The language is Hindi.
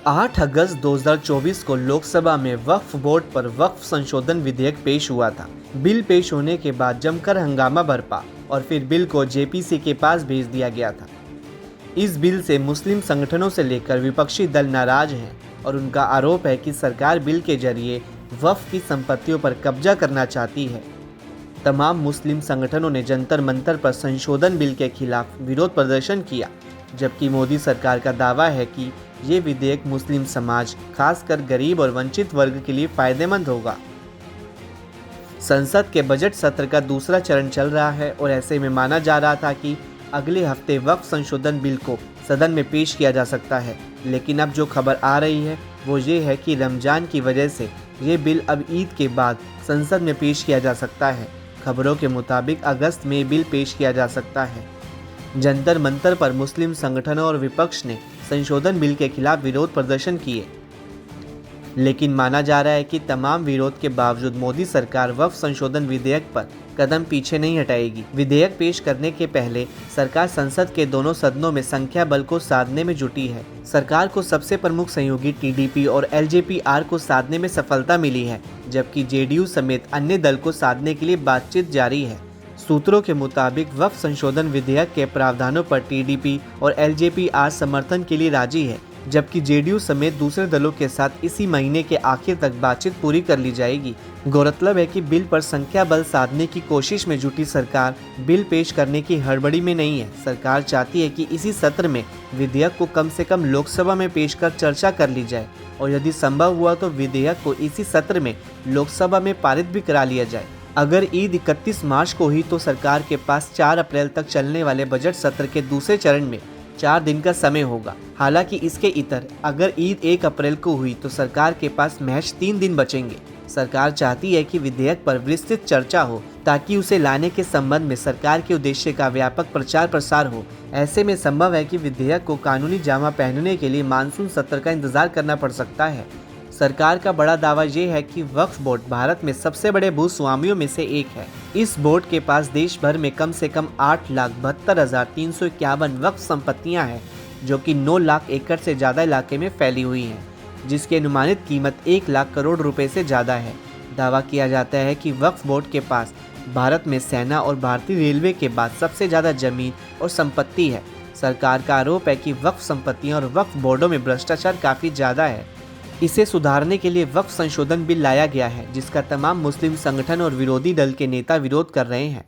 8 अगस्त 2024 को लोकसभा में वक्फ बोर्ड पर वक्फ संशोधन विधेयक पेश हुआ था। बिल पेश होने के बाद जमकर हंगामा बरपा और फिर बिल को जेपीसी के पास भेज दिया गया था। इस बिल से मुस्लिम संगठनों से लेकर विपक्षी दल नाराज हैं और उनका आरोप है कि सरकार बिल के जरिए वक्फ की संपत्तियों पर कब्जा करना चाहती है। तमाम मुस्लिम संगठनों ने जंतर मंतर पर संशोधन बिल के खिलाफ विरोध प्रदर्शन किया, जबकि मोदी सरकार का दावा है कि ये विधेयक मुस्लिम समाज, खासकर गरीब और वंचित वर्ग के लिए फायदेमंद होगा। संसद के बजट सत्र का दूसरा चरण चल रहा है और ऐसे में माना जा रहा था कि अगले हफ्ते वक्फ संशोधन बिल को सदन में पेश किया जा सकता है, लेकिन अब जो खबर आ रही है वो ये है कि रमजान की वजह से ये बिल अब ईद के बाद संसद में पेश किया जा सकता है। खबरों के मुताबिक अगस्त में बिल पेश किया जा सकता है। जंतर मंतर पर मुस्लिम संगठनों और विपक्ष ने संशोधन बिल के खिलाफ विरोध प्रदर्शन किए, लेकिन माना जा रहा है कि तमाम विरोध के बावजूद मोदी सरकार वक्फ संशोधन विधेयक पर कदम पीछे नहीं हटाएगी। विधेयक पेश करने के पहले सरकार संसद के दोनों सदनों में संख्या बल को साधने में जुटी है। सरकार को सबसे प्रमुख सहयोगी टीडीपी और एलजेपी-आर को साधने में सफलता मिली है, जबकि जेडीयू समेत अन्य दल को साधने के लिए बातचीत जारी है। सूत्रों के मुताबिक वक्फ संशोधन विधेयक के प्रावधानों पर टीडीपी और एलजेपी-आर समर्थन के लिए राजी है, जबकि जेडीयू समेत दूसरे दलों के साथ इसी महीने के आखिर तक बातचीत पूरी कर ली जाएगी। गौरतलब है कि बिल पर संख्या बल साधने की कोशिश में जुटी सरकार बिल पेश करने की हड़बड़ी में नहीं है। सरकार चाहती है कि इसी सत्र में विधेयक को कम से कम लोकसभा में पेश कर चर्चा कर ली जाए और यदि संभव हुआ तो विधेयक को इसी सत्र में लोकसभा में पारित भी करा लिया जाए। अगर ईद 31 मार्च को हुई तो सरकार के पास 4 अप्रैल तक चलने वाले बजट सत्र के दूसरे चरण में 4 दिन का समय होगा। हालांकि इसके इतर अगर ईद 1 अप्रैल को हुई तो सरकार के पास महज 3 दिन बचेंगे। सरकार चाहती है कि विधेयक पर विस्तृत चर्चा हो ताकि उसे लाने के संबंध में सरकार के उद्देश्य का व्यापक प्रचार प्रसार हो। ऐसे में संभव है कि विधेयक को कानूनी जामा पहनने के लिए मानसून सत्र का इंतजार करना पड़ सकता है। सरकार का बड़ा दावा ये है कि वक्फ बोर्ड भारत में सबसे बड़े भूस्वामियों में से एक है। इस बोर्ड के पास देश भर में कम से कम 8,72,351 वक्फ संपत्तियां हैं, जो कि 9 लाख एकड़ से ज़्यादा इलाके में फैली हुई हैं, जिसकी अनुमानित कीमत 1 लाख करोड़ रुपए से ज़्यादा है। दावा किया जाता है कि वक्फ बोर्ड के पास भारत में सेना और भारतीय रेलवे के बाद सबसे ज़्यादा जमीन और संपत्ति है। सरकार का आरोप है कि वक्फ संपत्तियों और वक्फ बोर्डों में भ्रष्टाचार काफ़ी ज़्यादा है। इसे सुधारने के लिए वक्फ संशोधन बिल लाया गया है, जिसका तमाम मुस्लिम संगठन और विरोधी दल के नेता विरोध कर रहे हैं।